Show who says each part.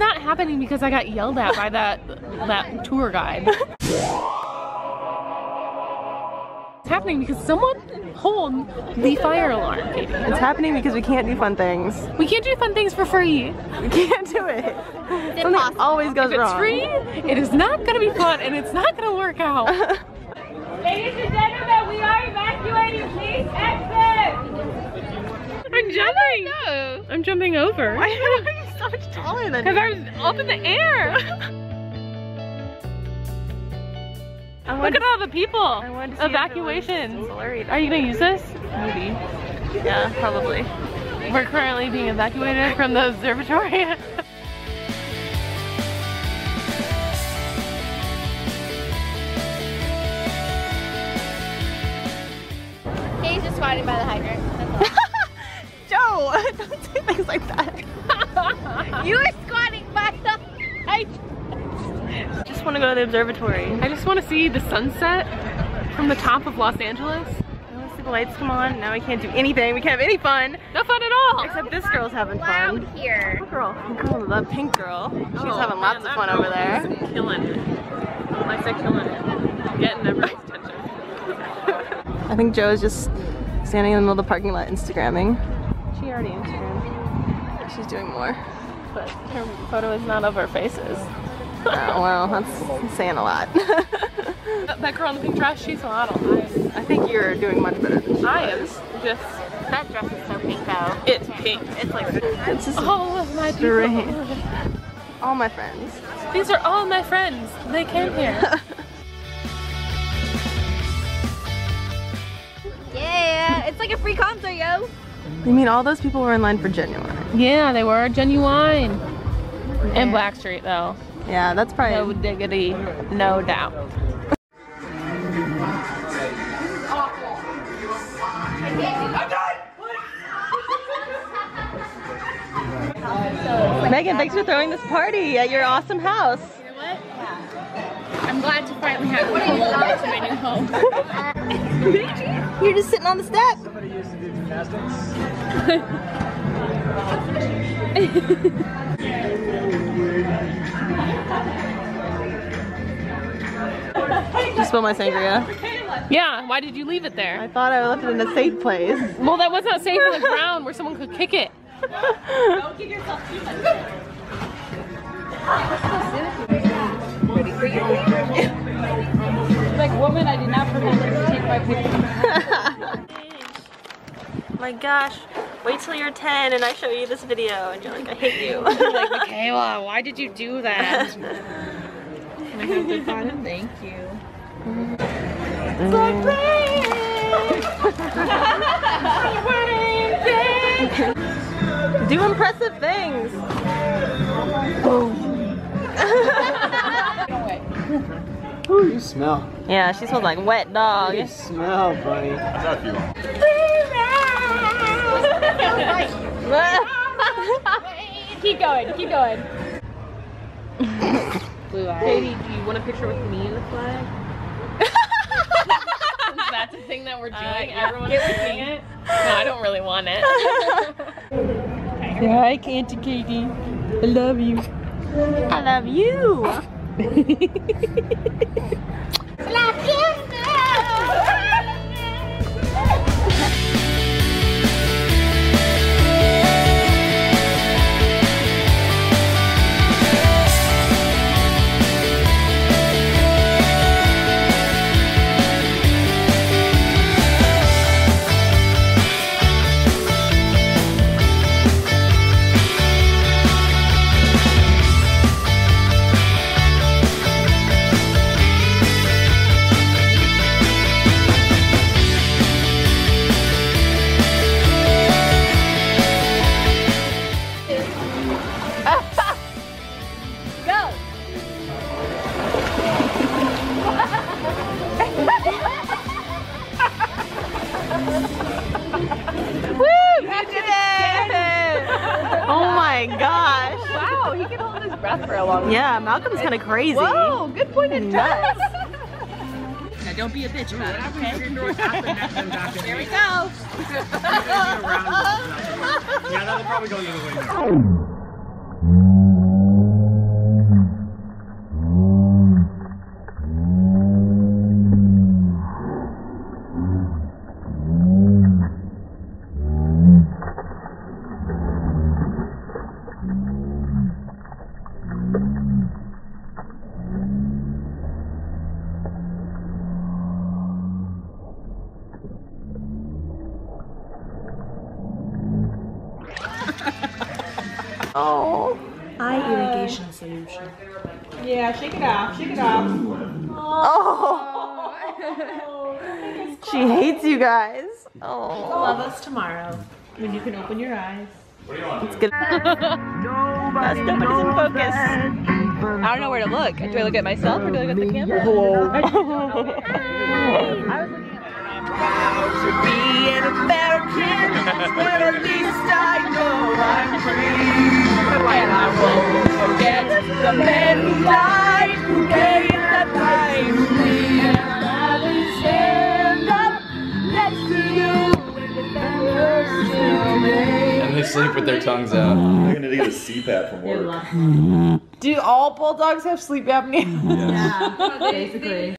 Speaker 1: not happening because I got yelled at by that tour guide. It's happening because someone pulled the fire alarm, Katie.
Speaker 2: It's happening because we can't do fun things.
Speaker 1: We can't do fun things for free.
Speaker 2: We can't do it. Something always goes wrong.
Speaker 1: If it's free, it is not gonna be fun and it's not gonna work out.
Speaker 3: Ladies and gentlemen, we are evacuating. Please exit.
Speaker 1: I'm jumping. I'm jumping over.
Speaker 2: Why are you so much taller than me?
Speaker 1: Because I was up in the air. Look at all the people. Evacuations. Are you gonna use this? Maybe.
Speaker 2: Yeah, probably.
Speaker 1: We're currently being evacuated from the observatory.
Speaker 3: He's just squatting by the hydrant.
Speaker 2: Joe, don't say things like that.
Speaker 3: You are squatting by the hydrant.
Speaker 2: Just want to go to the observatory.
Speaker 1: I just want to see the sunset from the top of Los Angeles.
Speaker 2: I want to see the lights come on. Now we can't do anything. We can't have any fun.
Speaker 1: No fun at all.
Speaker 2: Except this girl's having fun.
Speaker 3: Here.
Speaker 2: The pink girl. She's having lots of fun over there.
Speaker 1: Killing it. I said killing it. Getting everybody's attention.
Speaker 2: I think Joe's just standing in the middle of the parking lot Instagramming. She already Instagrammed. She's doing more.
Speaker 1: But her photo is not of our faces.
Speaker 2: Oh, well, that's saying a lot.
Speaker 1: That girl in the pink dress, she's a model.
Speaker 2: I think you're doing much better than she
Speaker 1: I am
Speaker 2: is.
Speaker 1: just...
Speaker 3: That dress is so pink though.
Speaker 1: It's pink.
Speaker 3: It's like...
Speaker 2: It's just
Speaker 1: All of my people.
Speaker 2: strange. All my friends.
Speaker 1: These are all my friends. They came here.
Speaker 3: Yeah, it's like a free concert, yo.
Speaker 2: You mean all those people were in line for Genuine?
Speaker 1: Yeah, they were genuine. And Blackstreet though.
Speaker 2: Yeah, that's probably...
Speaker 1: No diggity, no doubt.
Speaker 2: Megan, thanks for throwing this party at your awesome house.
Speaker 1: You know what? I'm glad to finally have a home to my new home.
Speaker 2: You're just sitting on the step.
Speaker 4: Somebody used to do gymnastics.
Speaker 2: You spilled my sangria.
Speaker 1: Yeah, why did you leave it
Speaker 2: I
Speaker 1: there?
Speaker 2: thought I left it in a safe place.
Speaker 1: Well, that was not safe on the ground where someone could kick it.
Speaker 3: Don't give yourself too much. Ready for you?
Speaker 5: Like, woman, I did not prevent you to take my picture.
Speaker 2: My gosh, wait till you're 10 and I show you this video and you're like, I hate you.
Speaker 1: Like, Michaela, why did you do that?
Speaker 5: I have to find him. Thank you.
Speaker 2: Do impressive things.
Speaker 4: Ooh, you smell.
Speaker 2: Yeah, she smells like wet dog.
Speaker 4: You smell, buddy.
Speaker 3: Keep going, keep going.
Speaker 1: Blue eyes. Katie, do you want a picture with me in the flag? That's a thing that we're doing. Everyone is doing it. No, I don't really want it.
Speaker 5: Hi, Auntie Katie. I love you.
Speaker 2: I love you.
Speaker 3: For a long time.
Speaker 2: Yeah, Malcolm's kind of crazy.
Speaker 3: Whoa, good point in time.
Speaker 5: Now, don't be a bitch about it, okay?
Speaker 3: Here we go.
Speaker 4: Yeah, that'll probably go the other way now.
Speaker 2: Oh.
Speaker 5: Eye irrigation solution.
Speaker 1: Yeah, shake it off. Shake it off.
Speaker 2: Oh. She hates you guys. Oh.
Speaker 1: Love us tomorrow when you can open your eyes.
Speaker 2: It's good. Nobody's in focus.
Speaker 1: I don't know where to look. Do I look at myself or do I look at the camera?
Speaker 2: Hello.
Speaker 1: I was looking at
Speaker 2: Proud to be an American, but at least I know I'm free. And I won't forget the man who died, who gave that right to me. And I will stand up next to you when the thunder still may.
Speaker 6: And they sleep with their tongues out.
Speaker 7: They're gonna get a CPAP from work.
Speaker 5: Do all bulldogs have sleep apnea?
Speaker 7: Yes.
Speaker 5: Yeah, basically.